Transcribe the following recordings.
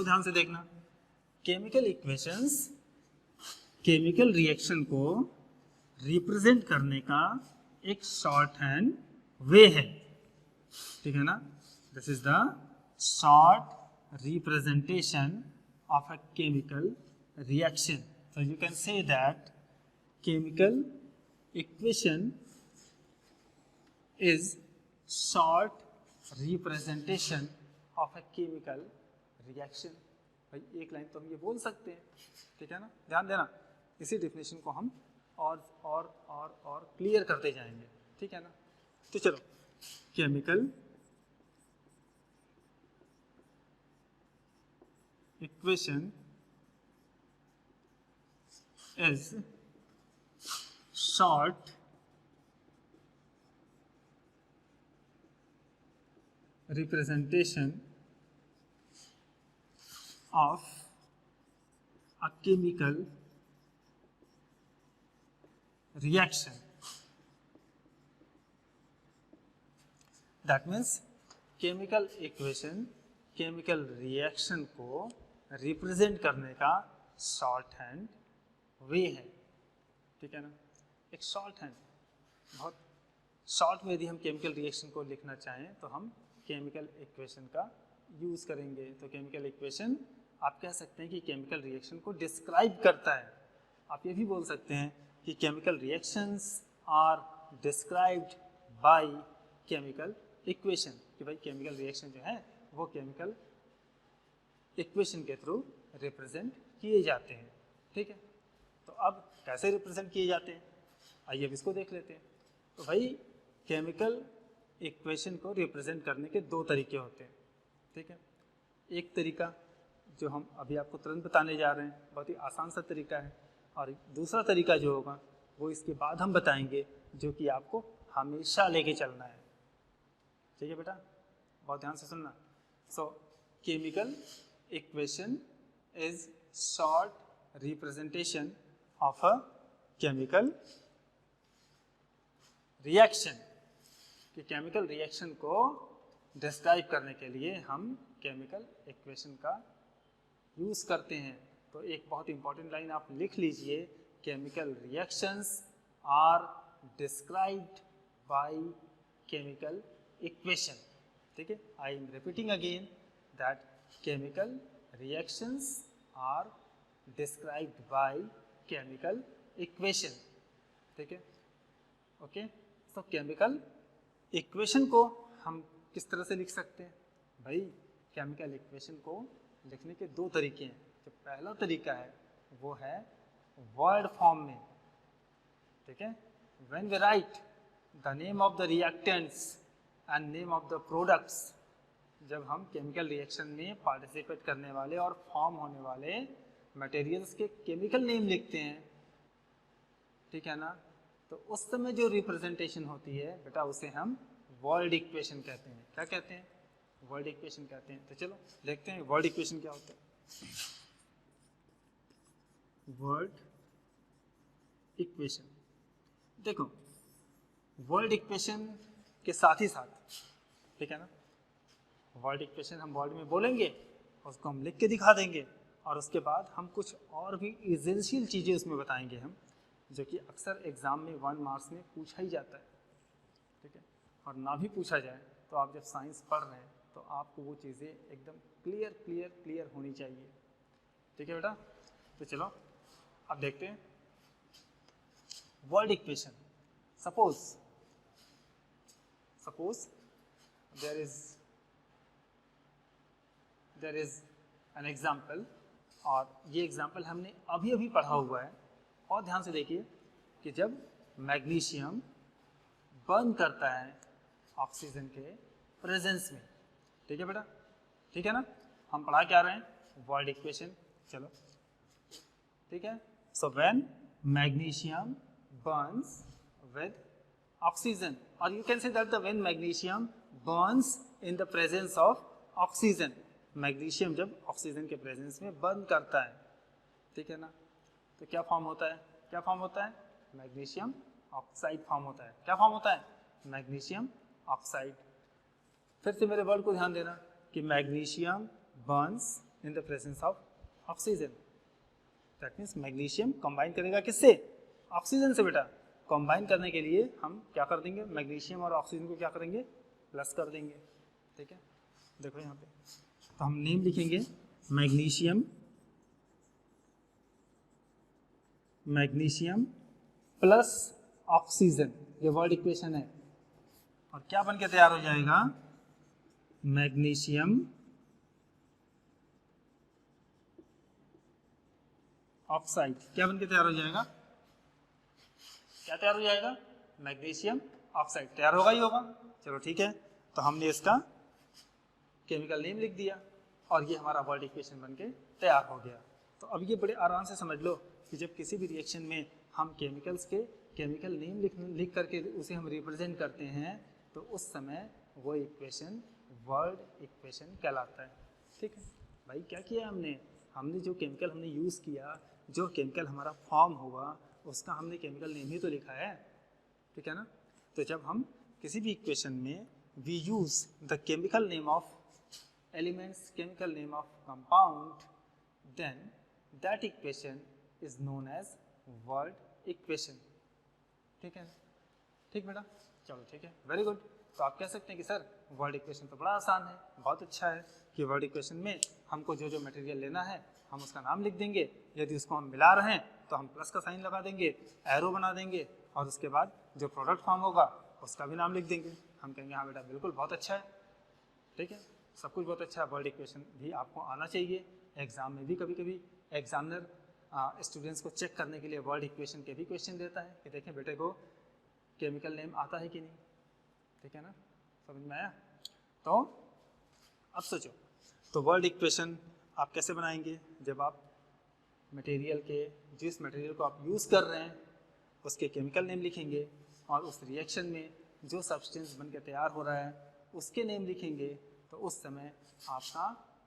देखो ध्यान से देखना, केमिकल इक्वेशंस केमिकल रिएक्शन को रिप्रेजेंट करने का एक शॉर्ट हैंड वे है, ठीक है ना। This is the short representation of a chemical reaction. So you can say that chemical equation is short representation of a chemical reaction. भाई एक लाइन तो हम ये बोल सकते हैं, ठीक है ना, ध्यान देना. इसी डेफिनेशन को हम और क्लियर करते जाएंगे, ठीक है ना. तो चलो, chemical equation is short representation of a chemical reaction. That means chemical equation chemical reaction को represent करने का short hand वे है, ठीक है ना. एक शॉर्ट हैंड, बहुत शॉर्ट में यदि हम केमिकल रिएक्शन को लिखना चाहें तो हम केमिकल इक्वेशन का यूज़ करेंगे. तो केमिकल इक्वेशन आप कह सकते हैं कि केमिकल रिएक्शन को डिस्क्राइब करता है. आप ये भी बोल सकते हैं कि chemical reactions are described by chemical equation, कि भाई केमिकल रिएक्शन जो है वो केमिकल इक्वेशन के थ्रू रिप्रेजेंट किए जाते हैं, ठीक है. तो अब कैसे रिप्रेजेंट किए जाते हैं, आइए अब इसको देख लेते हैं. तो भाई केमिकल इक्वेशन को रिप्रेजेंट करने के दो तरीके होते हैं, ठीक है. एक तरीका जो हम अभी आपको तुरंत बताने जा रहे हैं, बहुत ही आसान सा तरीका है, और दूसरा तरीका जो होगा वो इसके बाद हम बताएंगे, जो कि आपको हमेशा लेके चलना है, ठीक है बेटा, बहुत ध्यान से सुनना. सो chemical equation is short representation of a chemical reaction. कि केमिकल रिएक्शन को डिस्क्राइब करने के लिए हम केमिकल इक्वेशन का यूज़ करते हैं. तो एक बहुत इंपॉर्टेंट लाइन आप लिख लीजिए, chemical reactions are described by chemical equation, ठीक है. I am repeating again that chemical reactions are described by chemical equation, ठीक है. ओके, तो केमिकल इक्वेशन को हम किस तरह से लिख सकते हैं भाई. केमिकल इक्वेशन को लिखने के दो तरीके हैं. जो पहला तरीका है वो है वर्ड फॉर्म में, ठीक है. When we write the name of the reactants and name of the products, जब हम केमिकल रिएक्शन में पार्टिसिपेट करने वाले और फॉर्म होने वाले मटेरियल्स के केमिकल नेम लिखते हैं, ठीक है ना, तो उस समय जो रिप्रेजेंटेशन होती है बेटा उसे हम वर्ड इक्वेशन कहते हैं. क्या कहते हैं? वर्ड इक्वेशन कहते हैं. तो चलो देखते हैं वर्ड इक्वेशन क्या होता है. वर्ड इक्वेशन, देखो वर्ड इक्वेशन के साथ ही साथ, ठीक है ना, वर्ड इक्वेशन हम वर्ड में बोलेंगे, उसको हम लिख के दिखा देंगे, और उसके बाद हम कुछ और भी एसेंशियल चीज़ें उसमें बताएंगे हम, जो कि अक्सर एग्ज़ाम में 1 मार्क्स में पूछा ही जाता है, ठीक है. और ना भी पूछा जाए तो आप जब साइंस पढ़ रहे हैं तो आपको वो चीज़ें एकदम क्लियर होनी चाहिए, ठीक है बेटा. तो चलो अब देखते हैं word equation. Suppose there is an example, और ये एग्जाम्पल हमने अभी पढ़ा हुआ है. और ध्यान से देखिए कि जब मैग्नीशियम बर्न करता है ऑक्सीजन के प्रेजेंस में, ठीक है बेटा, ठीक है ना. हम पढ़ा क्या रहे हैं? Word equation. चलो ठीक है. So when magnesium burns with oxygen, और you can say that the when magnesium burns in the presence of oxygen, magnesium जब ऑक्सीजन के प्रेजेंस में बर्न करता है, ठीक है ना, तो क्या फॉर्म होता है? क्या फॉर्म होता है? मैग्नीशियम ऑक्साइड फॉर्म होता है. क्या फॉर्म होता है? Magnesium oxide. फिर से मेरे वर्ड को ध्यान देना कि magnesium burns in the presence of oxygen. That means magnesium combine करेगा किससे? ऑक्सीजन से बेटा। कंबाइन करने के लिए हम क्या कर देंगे? मैग्नीशियम और ऑक्सीजन को क्या करेंगे? प्लस कर देंगे। ठीक है, देखो यहाँ पे तो हम नेम लिखेंगे मैग्नीशियम, मैग्नीशियम प्लस ऑक्सीजन, ये वर्ड इक्वेशन है। और क्या बन के तैयार हो जाएगा? Magnesium oxide. क्या बन के तैयार हो जाएगा? क्या तैयार हो जाएगा? मैग्नीशियम ऑक्साइड तैयार होगा ही होगा। चलो ठीक है, तो हमने इसका केमिकल नेम लिख दिया और ये हमारा वर्ड इक्वेशन बन के तैयार हो गया। तो अब ये बड़े आराम से समझ लो कि जब किसी भी रिएक्शन में हम केमिकल्स के केमिकल नेम लिख करके उसे हम रिप्रेजेंट करते हैं तो उस समय वो इक्वेशन वर्ड इक्वेशन कहलाता है। ठीक है भाई, क्या किया हमने जो केमिकल हमने यूज़ किया, जो केमिकल हमारा फॉर्म हुआ, उसका हमने केमिकल नेम ही तो लिखा है। ठीक है ना? तो जब हम किसी भी इक्वेशन में we use the chemical name of elements, chemical name of compound, then that equation is known as word equation. ठीक है, ठीक बेटा, चलो ठीक है, वेरी गुड। तो आप कह सकते हैं कि सर वर्ड इक्वेशन तो बड़ा आसान है, बहुत अच्छा है कि वर्ड इक्वेशन में हमको जो जो मटेरियल लेना है हम उसका नाम लिख देंगे, यदि उसको हम मिला रहे हैं तो हम प्लस का साइन लगा देंगे, एरो बना देंगे और उसके बाद जो प्रोडक्ट फॉर्म होगा उसका भी नाम लिख देंगे। हम कहेंगे हाँ बेटा बिल्कुल बहुत अच्छा है। ठीक है, सब कुछ बहुत अच्छा है। वर्ड इक्वेशन भी आपको आना चाहिए। एग्जाम में भी कभी कभी एग्जामिनर स्टूडेंट्स को चेक करने के लिए वर्ड इक्वेशन के भी क्वेश्चन देता है कि देखें बेटे को केमिकल नेम आता है कि नहीं। ठीक है ना, समझ में आया? तो अब सोचो, तो वर्ड इक्वेशन आप कैसे बनाएंगे? जब आप मटेरियल के, जिस मटेरियल को आप यूज़ कर रहे हैं उसके केमिकल नेम लिखेंगे और उस रिएक्शन में जो सब्सटेंस बन के तैयार हो रहा है उसके नेम लिखेंगे, तो उस समय आपका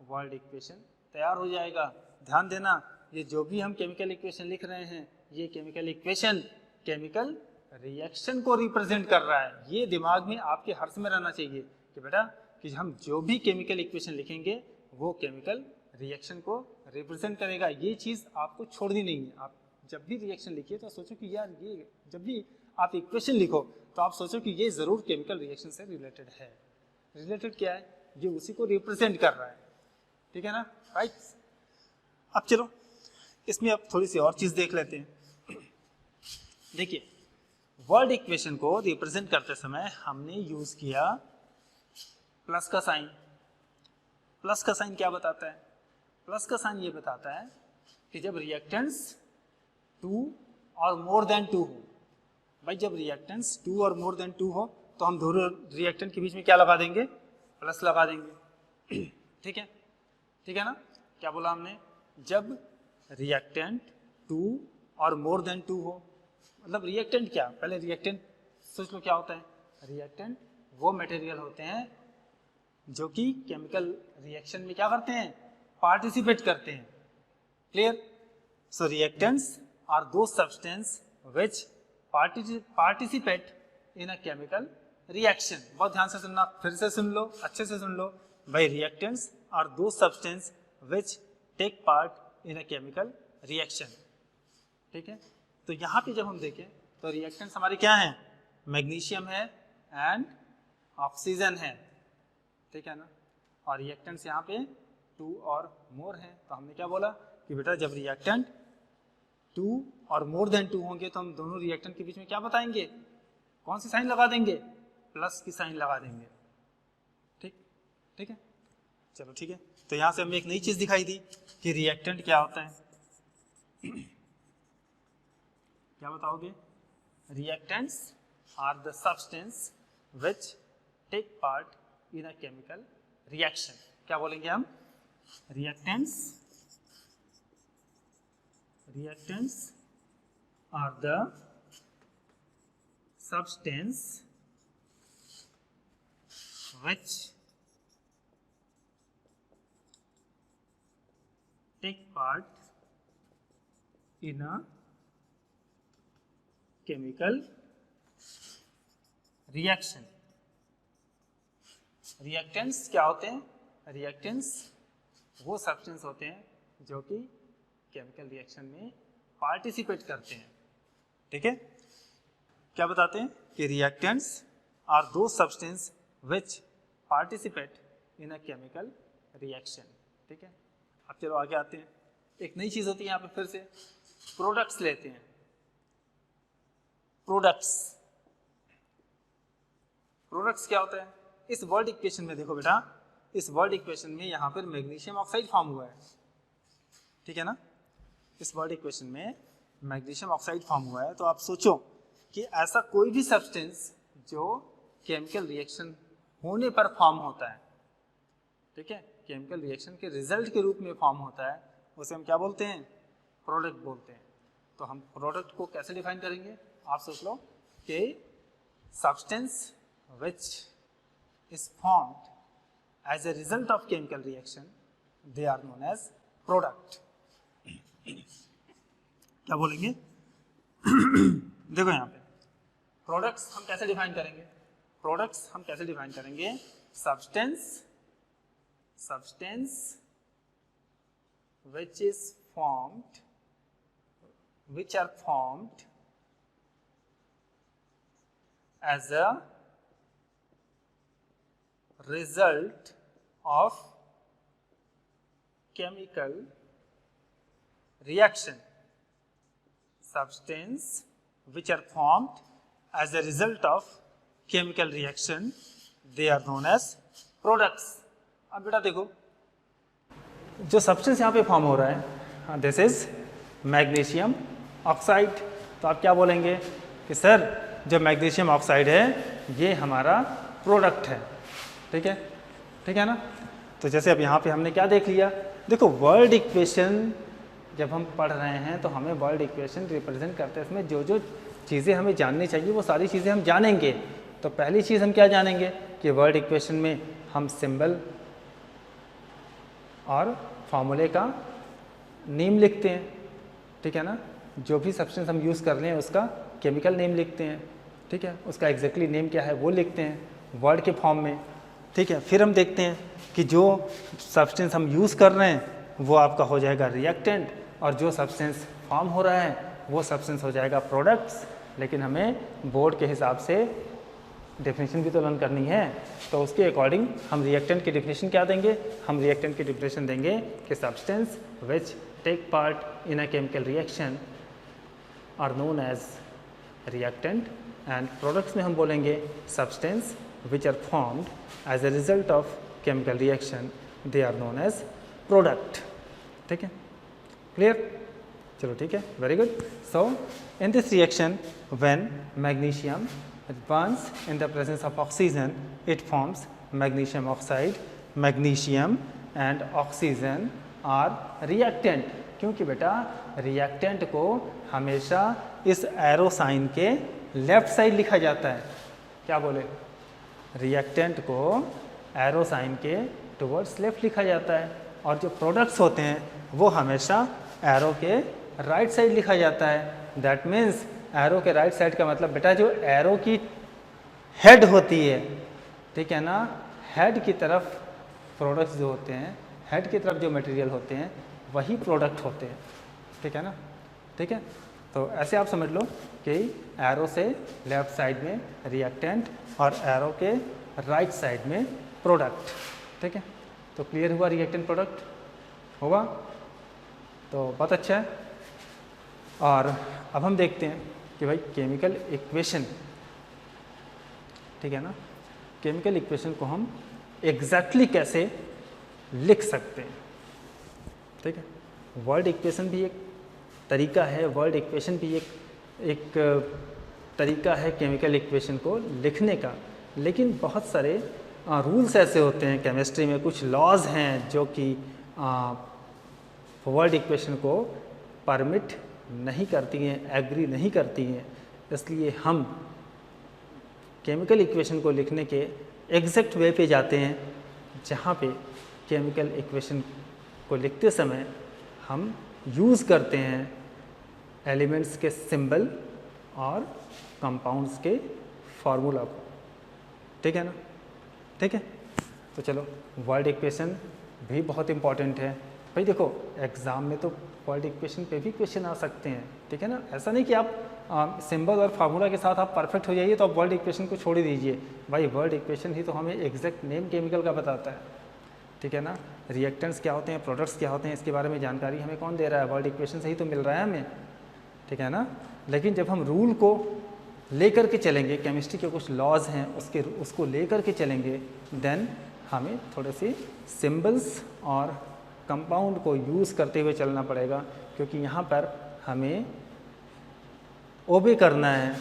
वर्ड इक्वेशन तैयार हो जाएगा। ध्यान देना, ये जो भी हम केमिकल इक्वेशन लिख रहे हैं, ये केमिकल इक्वेशन केमिकल रिएक्शन को रिप्रेजेंट कर रहा है। ये दिमाग में आपके हर समय रहना चाहिए कि बेटा कि हम जो भी केमिकल इक्वेशन लिखेंगे वो केमिकल रिएक्शन को रिप्रेजेंट करेगा। ये चीज़ आपको छोड़नी नहीं है। आप जब भी रिएक्शन लिखिए तो सोचो कि यार ये, जब भी आप इक्वेशन लिखो तो आप सोचो कि ये ज़रूर केमिकल रिएक्शन से रिलेटेड है। रिलेटेड क्या है? ये उसी को रिप्रेजेंट कर रहा है। ठीक है ना, राइट? अब चलो इसमें अब थोड़ी सी और चीज़ देख लेते हैं। देखिए, वर्ड इक्वेशन को रिप्रेजेंट करते समय हमने यूज़ किया प्लस का साइन। प्लस का साइन क्या बताता है? प्लस का साइन ये बताता है कि जब रिएक्टेंट्स 2 और मोर देन 2 हो, भाई जब रिएक्टेंट्स 2 और मोर देन 2 हो तो हम दोनों रिएक्टेंट के बीच में क्या लगा देंगे? प्लस लगा देंगे। ठीक है, ठीक है ना? क्या बोला हमने? जब रिएक्टेंट 2 और मोर देन 2 हो, मतलब रिएक्टेंट क्या? पहले रिएक्टेंट सोच लो क्या होता है। रिएक्टेंट वो मटेरियल होते हैं जो कि केमिकल रिएक्शन में क्या करते हैं? पार्टिसिपेट करते हैं। क्लियर? सो रिएक्टेंट्स आर दो substance which participate in a chemical reaction. बहुत ध्यान से सुनना, फिर से सुन लो, अच्छे से सुन लो भाई। रिएक्टेंट्स आर दो substance which take part in a chemical reaction. ठीक है, तो यहाँ पे जब हम देखें तो रिएक्टेंट्स हमारे क्या हैं? मैग्नीशियम है एंड ऑक्सीजन है। ठीक है ना, और रिएक्टेंट्स यहाँ पे 2 और मोर हैं। तो हमने क्या बोला कि बेटा जब रिएक्टेंट 2 और मोर देन 2 होंगे तो हम दोनों रिएक्टेंट के बीच में क्या बताएंगे? कौन सी साइन लगा देंगे? प्लस की साइन लगा देंगे। ठीक, ठीक है, चलो ठीक है। तो यहाँ से हमें एक नई चीज़ दिखाई दी कि रिएक्टेंट क्या होता है। क्या बताओगे? Reactants are the substance which take part in a chemical reaction. क्या बोलेंगे हम? Reactants are the substance which take part in a chemical reaction। Reactants क्या होते हैं? रिएक्टेंट्स वो सब्सटेंस होते हैं जो कि केमिकल रिएक्शन में पार्टिसिपेट करते हैं। ठीक है, क्या बताते हैं कि रिएक्टेंट्स आर दो substance which participate in a chemical reaction. ठीक है, अब चलो आगे आते हैं। एक नई चीज होती है यहाँ पे, फिर से प्रोडक्ट्स लेते हैं। प्रोडक्ट्स क्या होता है? इस वर्ल्ड इक्वेशन में देखो बेटा, इस वर्ल्ड इक्वेशन में यहाँ पर मैग्नीशियम ऑक्साइड फॉर्म हुआ है। ठीक है ना, इस वर्ल्ड इक्वेशन में मैग्नीशियम ऑक्साइड फॉर्म हुआ है। तो आप सोचो कि ऐसा कोई भी सब्सटेंस जो केमिकल रिएक्शन होने पर फॉर्म होता है, ठीक है, केमिकल रिएक्शन के रिजल्ट के रूप में फॉर्म होता है, उसे हम क्या बोलते हैं? प्रोडक्ट बोलते हैं। तो हम प्रोडक्ट को कैसे डिफाइन करेंगे? आप सोच लो कि substance which is formed as a result of chemical reaction, they are known as product. क्या बोलेंगे? देखो यहाँ पे प्रोडक्ट्स हम कैसे डिफाइन करेंगे? प्रोडक्ट्स हम कैसे डिफाइन करेंगे? Substance which are formed as a result of chemical reaction. Substance which are formed as a result of chemical reaction, they are known as products. अब बेटा देखो, जो सब्सटेंस यहाँ पे फॉर्म हो रहा है, दिस इज मैग्नीशियम ऑक्साइड। तो आप क्या बोलेंगे कि सर जो मैग्नीशियम ऑक्साइड है ये हमारा प्रोडक्ट है। ठीक है ना। तो जैसे अब यहाँ पे हमने क्या देख लिया, देखो वर्ल्ड इक्वेशन जब हम पढ़ रहे हैं तो हमें वर्ल्ड इक्वेशन रिप्रेजेंट करते हैं, इसमें जो जो चीज़ें हमें जाननी चाहिए वो सारी चीज़ें हम जानेंगे। तो पहली चीज़ हम क्या जानेंगे कि वर्ल्ड इक्वेशन में हम सिंबल और फॉर्मूले का नेम लिखते हैं। ठीक है ना, जो भी सब्सटेंस हम यूज़ कर रहे हैं उसका केमिकल नेम लिखते हैं। ठीक है, उसका एग्जैक्टली नेम क्या है वो लिखते हैं वर्ड के फॉर्म में। ठीक है, फिर हम देखते हैं कि जो सब्सटेंस हम यूज़ कर रहे हैं वो आपका हो जाएगा रिएक्टेंट, और जो सब्सटेंस फॉर्म हो रहा है वो सब्सटेंस हो जाएगा प्रोडक्ट्स। लेकिन हमें बोर्ड के हिसाब से डेफिनेशन भी तो लर्न करनी है, तो उसके अकॉर्डिंग हम रिएक्टेंट की डेफिनेशन क्या देंगे? हम रिएक्टेंट की डेफिनेशन देंगे कि substance which take part in a chemical reaction are known as reactant, and products में हम बोलेंगे substance which are formed as a result of chemical reaction, they are known as product. ठीक है, clear? चलो ठीक है, very good. So in this reaction when magnesium it burns in the presence of oxygen, it forms magnesium oxide. Magnesium and oxygen are reactant, क्योंकि बेटा reactant को हमेशा इस एरो साइन के लेफ्ट साइड लिखा जाता है। क्या बोले? रिएक्टेंट को एरो साइन के टुवर्ड्स लेफ्ट लिखा जाता है, और जो प्रोडक्ट्स होते हैं वो हमेशा एरो के राइट साइड लिखा जाता है। दैट मीन्स एरो के राइट साइड का मतलब बेटा जो एरो की हेड होती है, ठीक है ना, हेड की तरफ प्रोडक्ट्स जो होते हैं, हेड की तरफ जो मटेरियल होते हैं वही प्रोडक्ट होते हैं। ठीक है ना, ठीक है। तो ऐसे आप समझ लो कि एरो से लेफ्ट साइड में रिएक्टेंट और एरो के राइट साइड में प्रोडक्ट। ठीक है, तो क्लियर हुआ रिएक्टेंट प्रोडक्ट होगा, तो बहुत अच्छा है। और अब हम देखते हैं कि भाई केमिकल इक्वेशन, ठीक है ना, केमिकल इक्वेशन को हम एग्जैक्टली कैसे लिख सकते हैं। ठीक है, वर्ड इक्वेशन भी एक तरीका है, वर्ड इक्वेशन भी एक तरीका है केमिकल इक्वेशन को लिखने का, लेकिन बहुत सारे रूल्स ऐसे होते हैं केमिस्ट्री में, कुछ लॉज हैं जो कि वर्ड इक्वेशन को परमिट नहीं करती हैं, एग्री नहीं करती हैं। इसलिए हम केमिकल इक्वेशन को लिखने के एग्जैक्ट वे पे जाते हैं, जहाँ पे केमिकल इक्वेशन को लिखते समय हम यूज़ करते हैं एलिमेंट्स के सिंबल और कंपाउंड्स के फार्मूला को। ठीक है ना, ठीक है। तो चलो वर्ड इक्वेशन भी बहुत इंपॉर्टेंट है। भाई देखो एग्ज़ाम में तो वर्ड इक्वेशन पे भी क्वेश्चन आ सकते हैं, ठीक है ना। ऐसा नहीं कि आप सिंबल और फार्मूला के साथ आप परफेक्ट हो जाइए तो आप वर्ड इक्वेशन को छोड़ ही दीजिए। भाई वर्ड इक्वेशन ही तो हमें एग्जैक्ट नेम केमिकल का बताता है, ठीक है ना। रिएक्टेंट्स क्या होते हैं, प्रोडक्ट्स क्या होते हैं, इसके बारे में जानकारी हमें कौन दे रहा है, वर्ड इक्वेशन से ही तो मिल रहा है हमें, ठीक है ना। लेकिन जब हम रूल को लेकर के चलेंगे, केमिस्ट्री के कुछ लॉज हैं उसको लेकर के चलेंगे, देन हमें थोड़े से सिंबल्स और कंपाउंड को यूज़ करते हुए चलना पड़ेगा, क्योंकि यहाँ पर हमें ओबे करना है,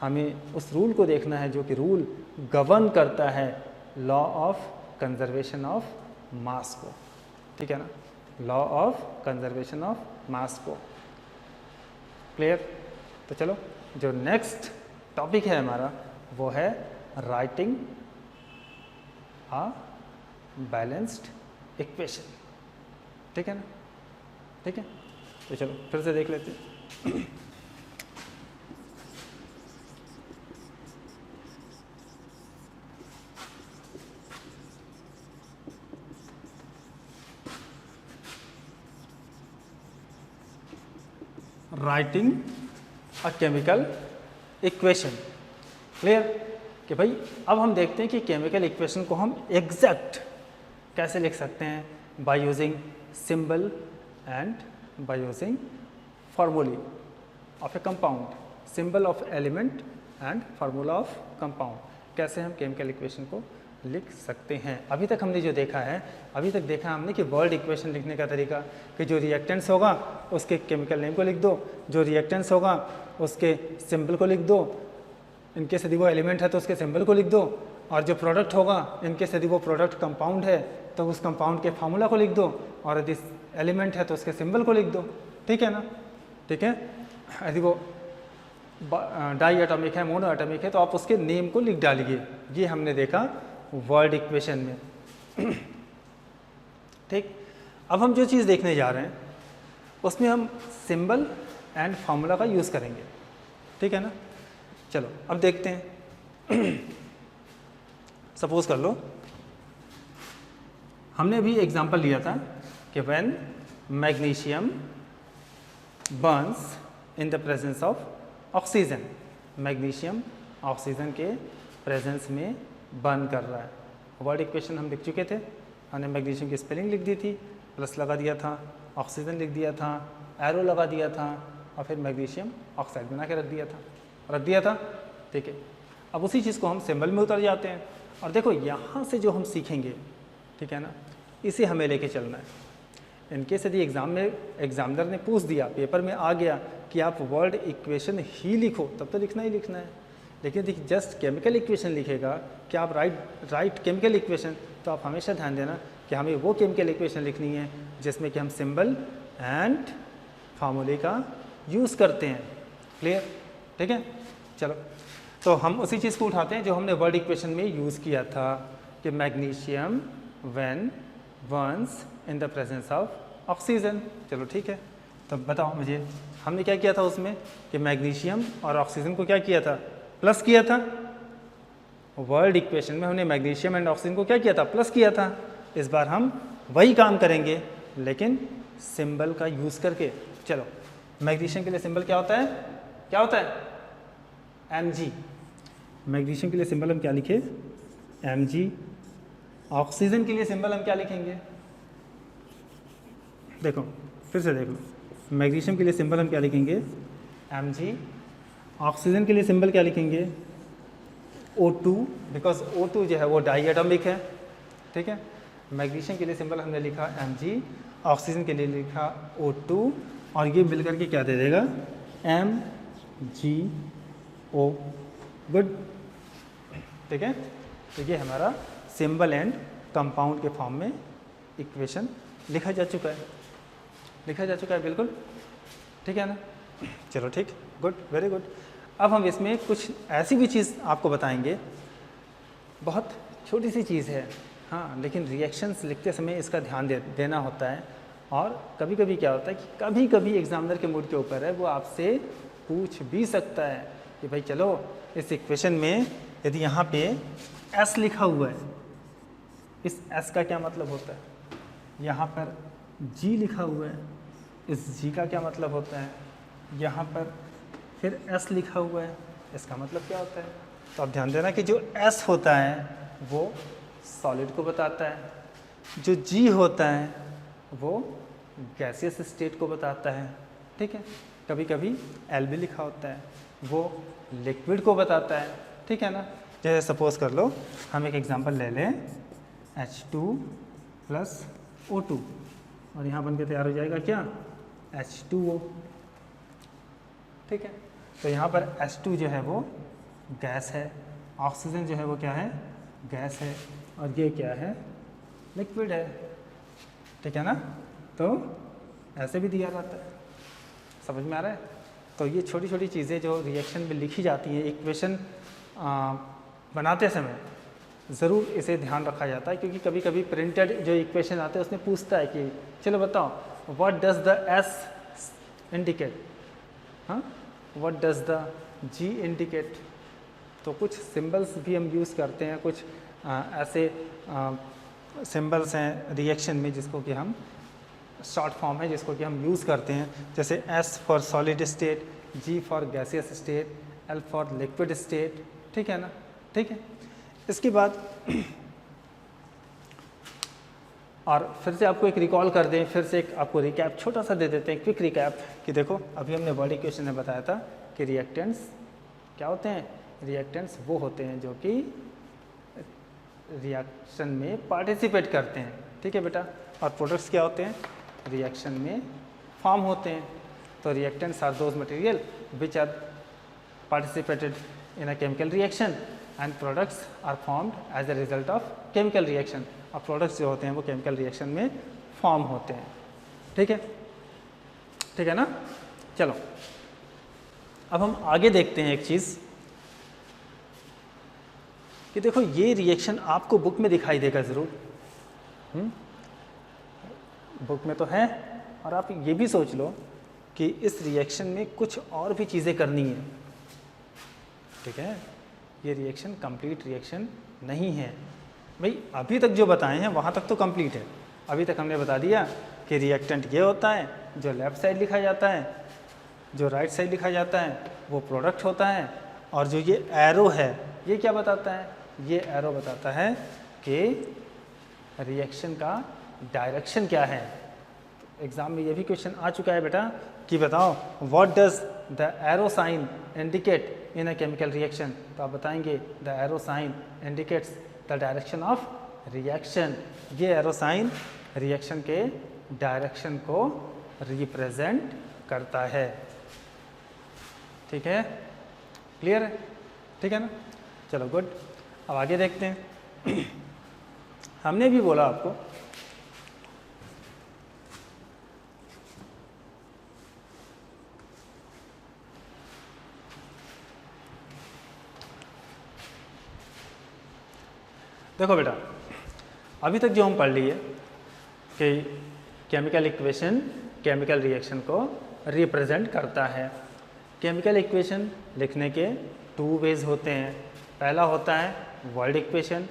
हमें उस रूल को देखना है जो कि रूल गवर्न करता है law of conservation of mass को, ठीक है ना, law of conservation of mass को। क्लियर। तो चलो जो नेक्स्ट टॉपिक है हमारा वो है राइटिंग अ बैलेंस्ड इक्वेशन, ठीक है ना, ठीक है। तो चलो फिर से देख लेते हैं। Writing a chemical equation. Clear कि भाई अब हम देखते हैं कि केमिकल इक्वेशन को हम एग्जैक्ट कैसे लिख सकते हैं, by using symbol and by using formulae of a compound, symbol of element and formula of compound, कैसे हम केमिकल इक्वेशन को लिख सकते हैं। अभी तक हमने जो देखा है, अभी तक देखा हमने कि वर्ड इक्वेशन लिखने का तरीका कि जो रिएक्टेंट्स होगा उसके केमिकल नेम को लिख दो, जो रिएक्टेंट्स होगा उसके सिंबल को लिख दो, इनकेस यदि वो एलिमेंट है तो उसके सिंबल को लिख दो, और जो प्रोडक्ट होगा इनकेस यदि वो प्रोडक्ट कंपाउंड है तो उस कंपाउंड के फार्मूला को लिख दो, और यदि एलिमेंट है तो उसके सिंबल को लिख दो, ठीक है ना, ठीक है। यदि वो डाई एटॉमिक है, मोनो एटॉमिक है तो आप उसके नेम को लिख डालिए। ये हमने देखा वर्ड इक्वेशन में, ठीक। अब हम जो चीज़ देखने जा रहे हैं उसमें हम सिंबल एंड फार्मूला का यूज़ करेंगे, ठीक है ना। चलो अब देखते हैं। सपोज कर लो हमने भी एग्जांपल लिया था कि when magnesium burns in the presence of oxygen, magnesium oxygen के प्रेजेंस में बर्न कर रहा है। वर्ड इक्वेशन हम लिख चुके थे, हमने मैग्नीशियम की स्पेलिंग लिख दी थी, प्लस लगा दिया था, ऑक्सीजन लिख दिया था, एरो लगा दिया था, और फिर मैग्नीशियम ऑक्साइड बना के रख दिया था, ठीक है। अब उसी चीज़ को हम सिंबल में उतर जाते हैं, और देखो यहाँ से जो हम सीखेंगे, ठीक है ना, इसे हमें लेके चलना है। इनकेस यदि एग्ज़ाम में एग्जामिनर ने पूछ दिया, पेपर में आ गया कि आप वर्ड इक्वेशन ही लिखो, तब तो लिखना ही लिखना है। लेकिन यदि जस्ट केमिकल इक्वेशन लिखेगा कि आप राइट केमिकल इक्वेशन, तो आप हमेशा ध्यान देना कि हमें वो केमिकल इक्वेशन लिखनी है जिसमें कि हम सिंबल एंड फार्मूले का यूज़ करते हैं। क्लियर, ठीक है। चलो तो हम उसी चीज़ को उठाते हैं जो हमने वर्ड इक्वेशन में यूज़ किया था कि magnesium when Burns in the presence of oxygen. चलो ठीक है, तो बताओ मुझे हमने क्या किया था उसमें कि मैग्नीशियम और ऑक्सीजन को क्या किया था, प्लस किया था। वर्ड इक्वेशन में हमने मैग्नीशियम एंड ऑक्सीजन को क्या किया था, प्लस किया था। इस बार हम वही काम करेंगे लेकिन सिंबल का यूज़ करके। चलो मैग्नीशियम के लिए सिंबल क्या होता है, क्या होता है, Mg। मैग्नीशियम के लिए सिंबल हम क्या लिखे, Mg। ऑक्सीजन के लिए सिंबल हम क्या लिखेंगे, देखो फिर से देख लो, मैग्नीशियम के लिए सिंबल हम क्या लिखेंगे, Mg। ऑक्सीजन के लिए सिंबल क्या लिखेंगे, O2, बिकॉज O2 जो है वो डाई एटॉमिक है, ठीक है। मैग्नीशियम के लिए सिंबल हमने लिखा Mg, ऑक्सीजन के लिए लिखा O2, और ये मिलकर के क्या दे देगा, MgO। गुड, ठीक है। तो ये हमारा सिंबल एंड कंपाउंड के फॉर्म में इक्वेशन लिखा जा चुका है, बिल्कुल ठीक है ना। चलो ठीक, गुड, वेरी गुड। अब हम इसमें कुछ ऐसी भी चीज़ आपको बताएंगे, बहुत छोटी सी चीज़ है हाँ, लेकिन रिएक्शंस लिखते समय इसका ध्यान देना होता है। और कभी कभी क्या होता है कि कभी कभी एग्जामिनर के मूड के ऊपर है, वो आपसे पूछ भी सकता है कि भाई चलो इस इक्वेशन में यदि यहाँ पे S लिखा हुआ है, इस S का क्या मतलब होता है, यहाँ पर G लिखा हुआ है, इस G का क्या मतलब होता है, यहाँ पर फिर S लिखा हुआ है, इसका मतलब क्या होता है। तो आप ध्यान देना कि जो S होता है वो सॉलिड को बताता है, जो G होता है वो गैसियस स्टेट को बताता है, ठीक है। कभी कभी L भी लिखा होता है, वो लिक्विड को बताता है, ठीक है ना। जैसे सपोज कर लो हम एक एग्जांपल ले लें, H2 + O2 और यहाँ बन के तैयार हो जाएगा क्या, H2O, ठीक है। तो यहाँ पर H2 जो है वो गैस है, ऑक्सीजन जो है वो क्या है, गैस है, और ये क्या है, लिक्विड है, ठीक है ना। तो ऐसे भी दिया जाता है, समझ में आ रहा है। तो ये छोटी छोटी चीज़ें जो रिएक्शन में लिखी जाती हैं इक्वेशन बनाते समय, ज़रूर इसे ध्यान रखा जाता है, क्योंकि कभी कभी प्रिंटेड जो इक्वेशन आते हैं उसमें पूछता है कि चलो बताओ what does the S indicate, हाँ, what does the G indicate. तो कुछ सिंबल्स भी हम यूज़ करते हैं, कुछ ऐसे सिंबल्स हैं रिएक्शन में जिसको कि हम शॉर्ट फॉर्म है जिसको कि हम यूज़ करते हैं, जैसे S for solid state, G for gaseous state, L for liquid state, ठीक है ना, ठीक है। इसके बाद और फिर से आपको एक रिकॉल कर दें, फिर से एक आपको रिकैप छोटा सा दे देते हैं, क्विक रिकैप, कि देखो अभी हमने वर्ड इक्वेशन में बताया था कि रिएक्टेंट्स क्या होते हैं, रिएक्टेंट्स वो होते हैं जो कि रिएक्शन में पार्टिसिपेट करते हैं, ठीक है बेटा। और प्रोडक्ट्स क्या होते हैं, रिएक्शन में फॉर्म होते हैं। तो reactants are those material which are participated in a chemical reaction and products are formed as a result of chemical reaction। और प्रोडक्ट्स जो होते हैं वो केमिकल रिएक्शन में फॉर्म होते हैं, ठीक है, ठीक है ना। चलो अब हम आगे देखते हैं एक चीज़ कि देखो ये रिएक्शन आपको बुक में दिखाई देगा ज़रूर, बुक में तो है, और आप ये भी सोच लो कि इस रिएक्शन में कुछ और भी चीज़ें करनी है, ठीक है। ये रिएक्शन कंप्लीट रिएक्शन नहीं है भाई, अभी तक जो बताए हैं वहाँ तक तो कंप्लीट है। अभी तक हमने बता दिया कि रिएक्टेंट ये होता है जो लेफ़्ट साइड लिखा जाता है, जो राइट साइड लिखा जाता है वो प्रोडक्ट होता है, और जो ये एरो है ये क्या बताता है, ये एरो बताता है कि रिएक्शन का डायरेक्शन क्या है। एग्ज़ाम में ये भी क्वेश्चन आ चुका है बेटा कि बताओ what does the arrow sign indicate in a chemical reaction. तो आप बताएंगे the arrow sign indicates the direction of reaction. ये एरो साइन रिएक्शन के डायरेक्शन को रिप्रेजेंट करता है, ठीक है, क्लियर है, ठीक है ना। चलो गुड, अब आगे देखते हैं। हमने भी बोला आपको देखो बेटा, अभी तक जो हम पढ़ लिए कि केमिकल इक्वेशन केमिकल रिएक्शन को रिप्रेजेंट करता है। केमिकल इक्वेशन लिखने के 2 वेज होते हैं। पहला होता है वर्ड इक्वेशन,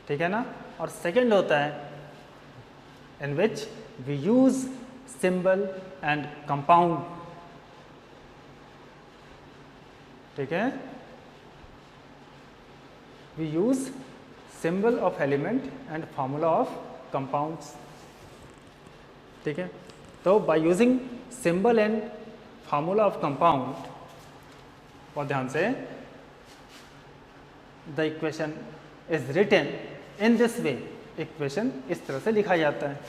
ठीक है ना, और सेकंड होता है in which we use symbol and compound, ठीक है, we use symbol of element and formula of compounds, ठीक है। तो by using symbol and formula of compound, और ध्यान से, the equation is written in this way, equation इस तरह से लिखा जाता है।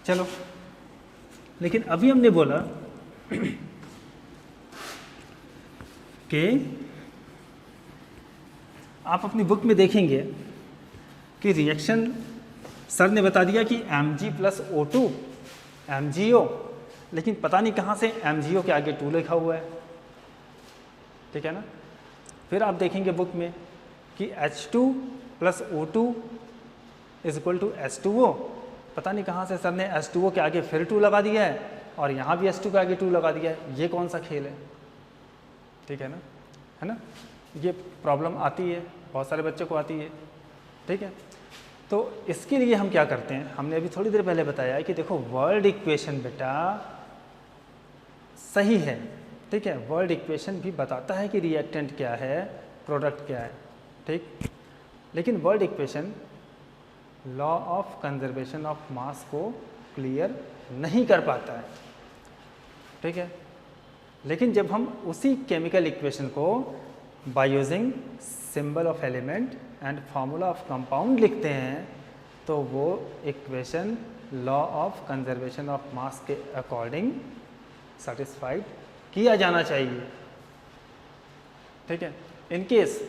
चलो, लेकिन अभी हमने बोला कि आप अपनी बुक में देखेंगे कि रिएक्शन सर ने बता दिया कि Mg + O2 MgO, लेकिन पता नहीं कहाँ से MgO के आगे 2 लिखा हुआ है, ठीक है ना। फिर आप देखेंगे बुक में कि H2 + O2 = H2O, पता नहीं कहाँ से सर ने H2O के आगे फिर 2 लगा दिया है और यहाँ भी H2 के आगे 2 लगा दिया है। ये कौन सा खेल है, ठीक है ना, ये प्रॉब्लम आती है, बहुत सारे बच्चों को आती है, ठीक है। तो इसके लिए हम क्या करते हैं, हमने अभी थोड़ी देर पहले बताया कि देखो वर्ल्ड इक्वेशन बेटा सही है, ठीक है, वर्ल्ड इक्वेशन भी बताता है कि रिएक्टेंट क्या है, प्रोडक्ट क्या है, ठीक, लेकिन world equation law of conservation of mass को क्लियर नहीं कर पाता है, ठीक है। लेकिन जब हम उसी केमिकल इक्वेशन को bye using symbol of element and formula of compound लिखते हैं तो वो equation law of conservation of mass के अकॉर्डिंग सेटिस्फाइड किया जाना चाहिए, ठीक है। इन केस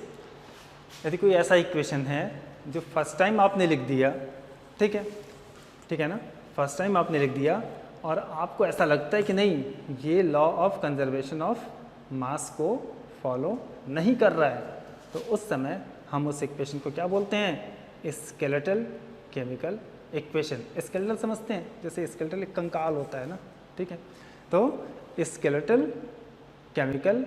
यदि कोई ऐसा इक्वेशन है जो फर्स्ट टाइम आपने लिख दिया, ठीक है ना, फर्स्ट टाइम आपने लिख दिया और आपको ऐसा लगता है कि नहीं ये law of conservation of mass को फॉलो नहीं कर रहा है, तो उस समय हम उस इक्वेशन को क्या बोलते हैं, स्केलेटल केमिकल इक्वेशन। स्केलेटल समझते हैं, जैसे स्केलेटल एक कंकाल होता है ना, ठीक है, तो स्केलेटल केमिकल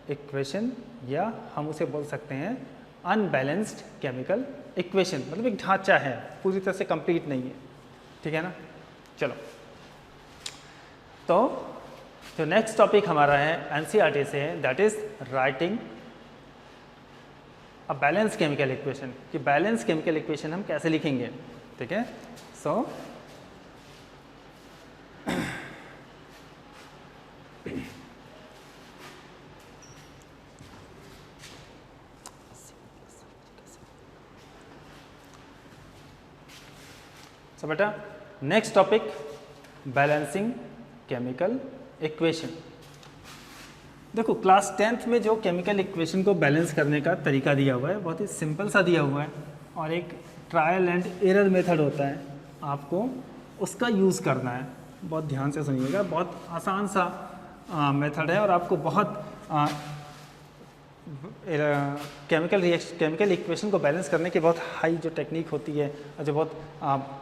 इक्वेशन या हम उसे बोल सकते हैं अनबैलेंस्ड केमिकल इक्वेशन, मतलब एक ढांचा है, पूरी तरह से कंप्लीट नहीं है, ठीक है ना। चलो, तो जो नेक्स्ट टॉपिक हमारा है एनसीईआरटी से, that is writing a balance chemical equation, कि बैलेंस केमिकल इक्वेशन हम कैसे लिखेंगे, ठीक है। सो बेटा next topic balancing chemical equation. देखो क्लास 10th में जो केमिकल इक्वेशन को बैलेंस करने का तरीका दिया हुआ है बहुत ही सिंपल सा दिया हुआ है और एक ट्रायल एंड एरर मेथड होता है, आपको उसका यूज़ करना है। बहुत ध्यान से सुनिएगा, बहुत आसान सा मेथड है और आपको बहुत केमिकल इक्वेशन को बैलेंस करने की बहुत हाई जो टेक्निक होती है और जो बहुत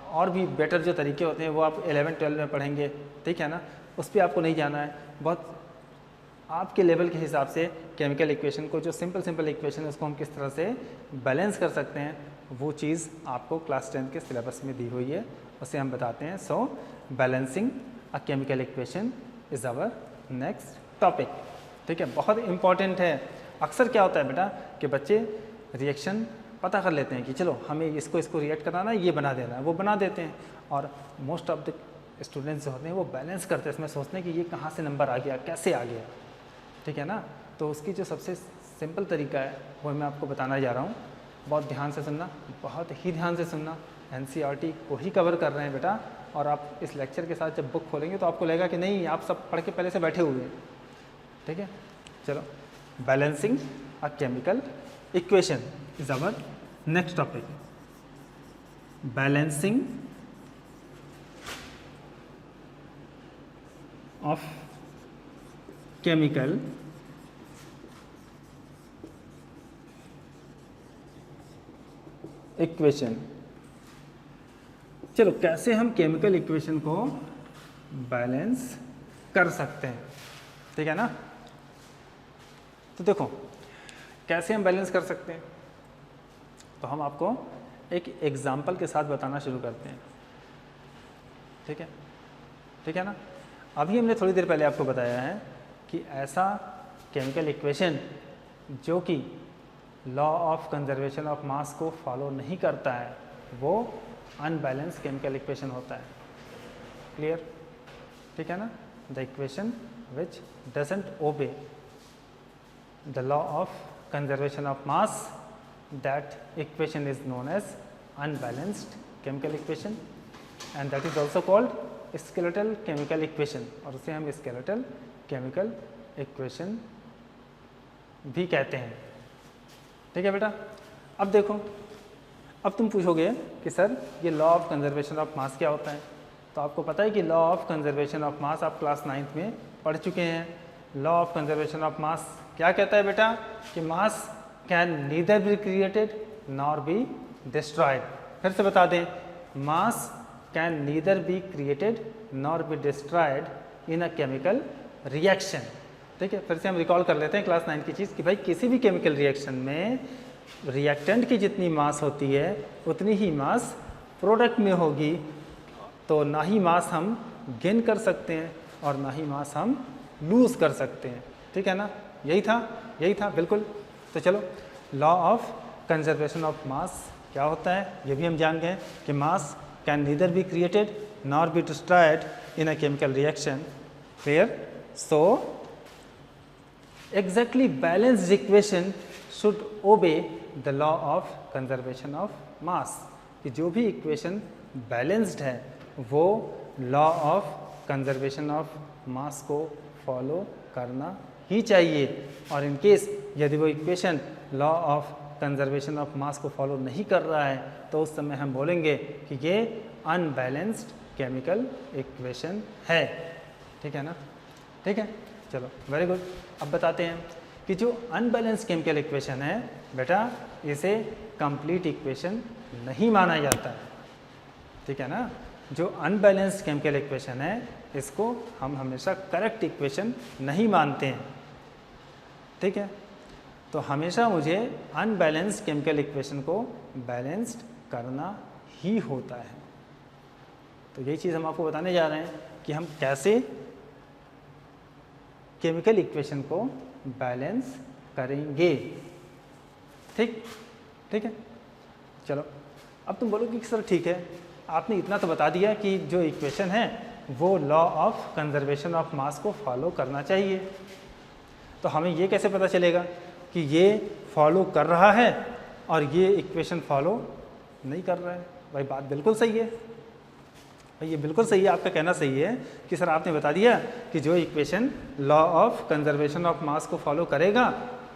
और भी बेटर जो तरीके होते हैं वो आप 11-12 में पढ़ेंगे, ठीक है ना, उस पर आपको नहीं जाना है। बहुत आपके लेवल के हिसाब से केमिकल इक्वेशन को, जो सिंपल इक्वेशन है उसको हम किस तरह से बैलेंस कर सकते हैं, वो चीज़ आपको क्लास 10 के सिलेबस में दी हुई है, उसे हम बताते हैं। So balancing a chemical equation is our next topic, ठीक है, बहुत इंपॉर्टेंट है। अक्सर क्या होता है बेटा कि बच्चे रिएक्शन पता कर लेते हैं कि चलो हमें इसको रिएक्ट कराना है, ये बना देना है, वो बना देते हैं, और मोस्ट ऑफ द स्टूडेंट्स जो होते हैं वो बैलेंस करते हैं, इसमें सोचते हैं कि ये कहाँ से नंबर आ गया, कैसे आ गया, ठीक है ना। तो उसकी जो सबसे सिंपल तरीका है वो मैं आपको बताना जा रहा हूँ। बहुत ध्यान से सुनना, बहुत ही ध्यान से सुनना। एनसीईआरटी को ही कवर कर रहे हैं बेटा, और आप इस लेक्चर के साथ जब बुक खोलेंगे तो आपको लगेगा कि नहीं आप सब पढ़ के पहले से बैठे हुए हैं, ठीक है। चलो, balancing a chemical equation is our next topic. Balancing of chemical equation. चलो, कैसे हम केमिकल इक्वेशन को बैलेंस कर सकते हैं, ठीक है ना। तो देखो कैसे हम बैलेंस कर सकते हैं, तो हम आपको एक एग्जाम्पल के साथ बताना शुरू करते हैं, ठीक है ना। अभी हमने थोड़ी देर पहले आपको बताया है कि ऐसा केमिकल इक्वेशन जो कि law of conservation of mass को फॉलो नहीं करता है वो अनबैलेंस केमिकल इक्वेशन होता है। क्लियर, ठीक है ना। The equation which doesn't obey the law of conservation of mass, that equation is known as unbalanced chemical equation and that is also called skeletal chemical equation, और उसे हम skeletal chemical equation भी कहते हैं, ठीक है बेटा। अब देखो, अब तुम पूछोगे कि सर ये law of conservation of mass क्या होता है, तो आपको पता है कि law of conservation of mass आप क्लास 9th में पढ़ चुके हैं। Law of conservation of mass क्या कहता है बेटा कि मास can neither be created nor be destroyed. फिर से बता दें, मास can neither be created nor be destroyed in a chemical reaction, ठीक है। फिर से हम रिकॉल कर लेते हैं क्लास 9 की चीज़ कि भाई किसी भी केमिकल रिएक्शन में रिएक्टेंट की जितनी मास होती है उतनी ही मास प्रोडक्ट में होगी, तो ना ही मास हम गेन कर सकते हैं और ना ही मास हम लूज़ कर सकते हैं। ठीक है ना, यही था बिल्कुल। तो चलो, law of conservation of mass क्या होता है ये भी हम जान गए कि मास can neither be created nor be destroyed in a chemical reaction. Clear? So exactly balanced equation should obey the law of conservation of mass, कि जो भी इक्वेशन बैलेंस्ड है वो law of conservation of mass को follow करना ही चाहिए। और in case यदि वो equation law of conservation of mass को फॉलो नहीं कर रहा है तो उस समय हम बोलेंगे कि ये अनबैलेंस्ड केमिकल इक्वेशन है। ठीक है ना? ठीक है, चलो वेरी गुड। अब बताते हैं कि जो अनबैलेंस्ड केमिकल इक्वेशन है बेटा, इसे कंप्लीट इक्वेशन नहीं माना जाता है। ठीक है ना? जो अनबैलेंस्ड केमिकल इक्वेशन है इसको हम हमेशा करेक्ट इक्वेशन नहीं मानते हैं। ठीक है, तो हमेशा मुझे अनबैलेंस्ड केमिकल इक्वेशन को बैलेंस्ड करना ही होता है। तो यही चीज़ हम आपको बताने जा रहे हैं कि हम कैसे केमिकल इक्वेशन को बैलेंस करेंगे। ठीक है, चलो अब तुम बोलोगे कि सर ठीक है, आपने इतना तो बता दिया कि जो इक्वेशन है वो law of conservation of mass को फॉलो करना चाहिए, तो हमें ये कैसे पता चलेगा कि ये फॉलो कर रहा है और ये इक्वेशन फॉलो नहीं कर रहा है? भाई बात बिल्कुल सही है, भाई ये बिल्कुल सही है, आपका कहना सही है कि सर आपने बता दिया कि जो equation law of conservation of mass को फॉलो करेगा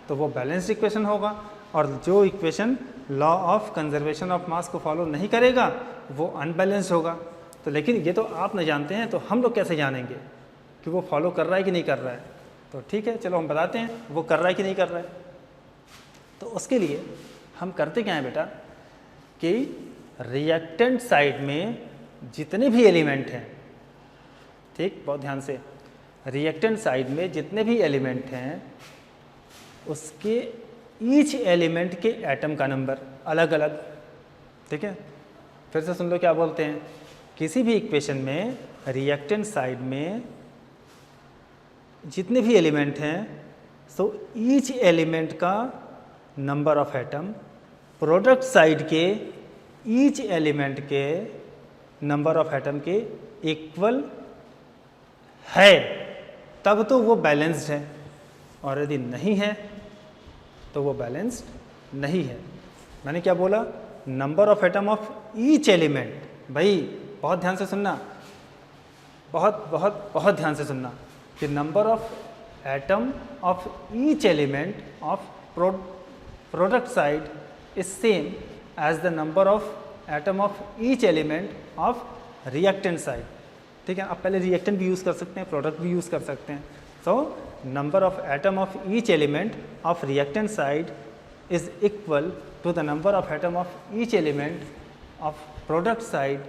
तो वो बैलेंस्ड इक्वेशन होगा, और जो equation law of conservation of mass को फॉलो नहीं करेगा वो अनबैलेंस्ड होगा। तो लेकिन ये तो आप न जानते हैं, तो हम लोग कैसे जानेंगे कि वो फॉलो कर रहा है कि नहीं कर रहा है? तो ठीक है, चलो हम बताते हैं वो कर रहा है कि नहीं कर रहा है। तो उसके लिए हम करते क्या हैं बेटा कि रिएक्टेंट साइड में जितने भी एलिमेंट हैं, ठीक, बहुत ध्यान से, रिएक्टेंट साइड में जितने भी एलिमेंट हैं उसके ईच एलिमेंट के एटम का नंबर अलग अलग। ठीक है, फिर से सुन लो क्या बोलते हैं। किसी भी इक्वेशन में रिएक्टेंट साइड में जितने भी एलिमेंट हैं सो ईच एलिमेंट का number of atom product side के ईच एलिमेंट के नंबर ऑफ एटम के इक्वल है, तब तो वो बैलेंस्ड है, और यदि नहीं है तो वो बैलेंस्ड नहीं है। मैंने क्या बोला? Number of atom of each element. भाई बहुत ध्यान से सुनना, बहुत बहुत बहुत ध्यान से सुनना कि number of atom of each element of product side is same as the number of atom of each element of reactant side. ठीक है, आप पहले रिएक्टेंट भी यूज़ कर सकते हैं, प्रोडक्ट भी यूज़ कर सकते हैं। So number of atom of each element of reactant side is equal to the number of atom of each element of product side.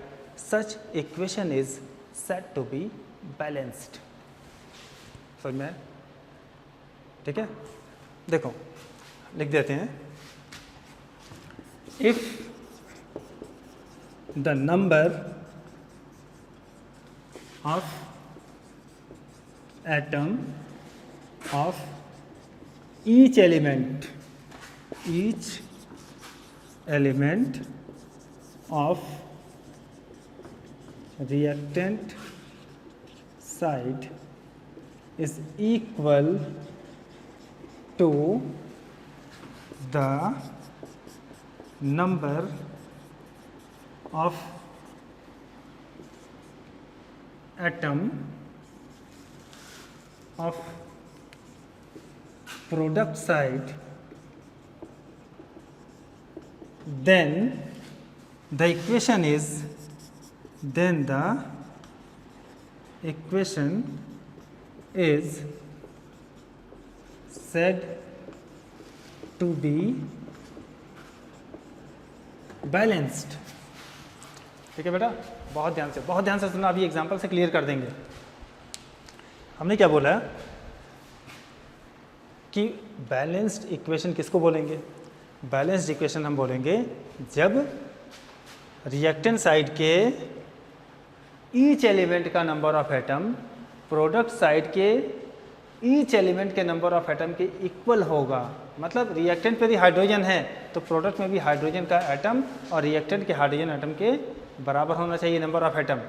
Such equation is said to be balanced. समझ में? ठीक है, देखो लिख देते हैं, if the number of atom of each element of reactant side is equal to the number of atom of product side, then the equation is said to be balanced। ठीक है बेटा, बहुत ध्यान से सुनना, अभी एग्जांपल से क्लियर कर देंगे। हमने क्या बोला कि बैलेंस्ड इक्वेशन किसको बोलेंगे? बैलेंस्ड इक्वेशन हम बोलेंगे जब रिएक्टेंट साइड के ईच एलिमेंट का number of atom product side के ईच एलिमेंट के नंबर ऑफ एटम के इक्वल होगा। मतलब रिएक्टेंट पे भी हाइड्रोजन है तो प्रोडक्ट में भी हाइड्रोजन का एटम और रिएक्टेंट के हाइड्रोजन एटम के बराबर होना चाहिए नंबर ऑफ एटम।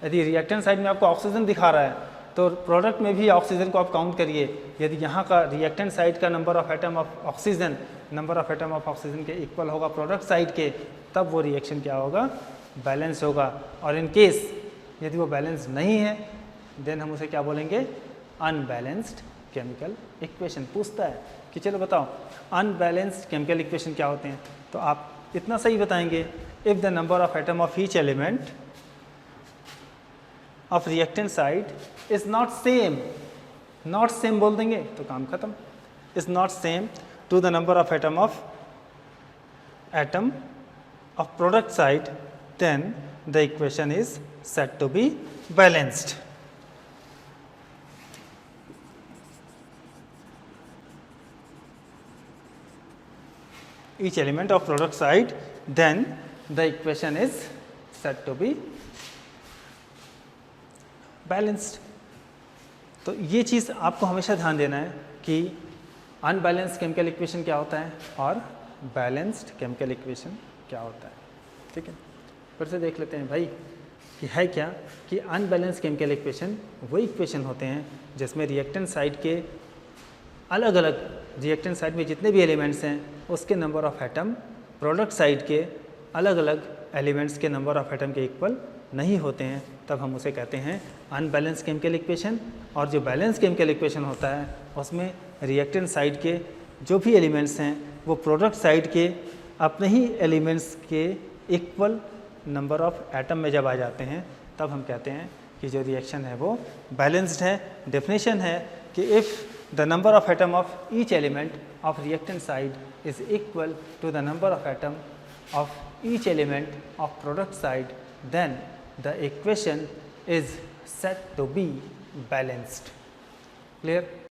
यदि रिएक्टेंट साइड में आपको ऑक्सीजन दिखा रहा है तो प्रोडक्ट में भी ऑक्सीजन को आप काउंट करिए। यदि यहाँ का रिएक्टेंट साइड का number of atom of oxygen number of atom of oxygen के इक्वल होगा प्रोडक्ट साइड के, तब वो रिएक्शन क्या होगा, बैलेंस होगा। और इन केस यदि वो बैलेंस नहीं है देन हम उसे क्या बोलेंगे, अनबैलेंस्ड केमिकल इक्वेशन। पूछता है कि चलो बताओ अनबैलेंस्ड केमिकल इक्वेशन क्या होते हैं, तो आप इतना सही बताएंगे, if the number of atom of each element of reactant side is not same, not same बोल देंगे तो काम खत्म, is not same to the number of atom of product side, then the equation is said to be balanced. Each element of product side, then the equation is said to be balanced. तो ये चीज़ आपको हमेशा ध्यान देना है कि unbalanced chemical equation क्या होता है और बैलेंस्ड केमिकल इक्वेशन क्या होता है। ठीक है, फिर से देख लेते हैं भाई कि है क्या, कि अनबैलेंस केमिकल इक्वेशन वही इक्वेशन होते हैं जिसमें रिएक्टेंट साइड के अलग अलग, रिएक्टेंट साइड में जितने भी एलिमेंट्स हैं उसके number of atom product side के अलग अलग एलिमेंट्स के नंबर ऑफ एटम के इक्वल नहीं होते हैं, तब हम उसे कहते हैं अनबैलेंस केमिकल इक्वेशन। और जो बैलेंस केमिकल इक्वेशन होता है उसमें रिएक्टेंट साइड के जो भी एलिमेंट्स हैं वो प्रोडक्ट साइड के अपने ही एलिमेंट्स के इक्वल नंबर ऑफ एटम में जब आ जाते हैं तब हम कहते हैं कि जो रिएक्शन है वो बैलेंस्ड है। डेफिनेशन है कि if the number of atom of each element of reactant side is equal to the number of atom of each element of product side, then the equation is said to be balanced. Clear?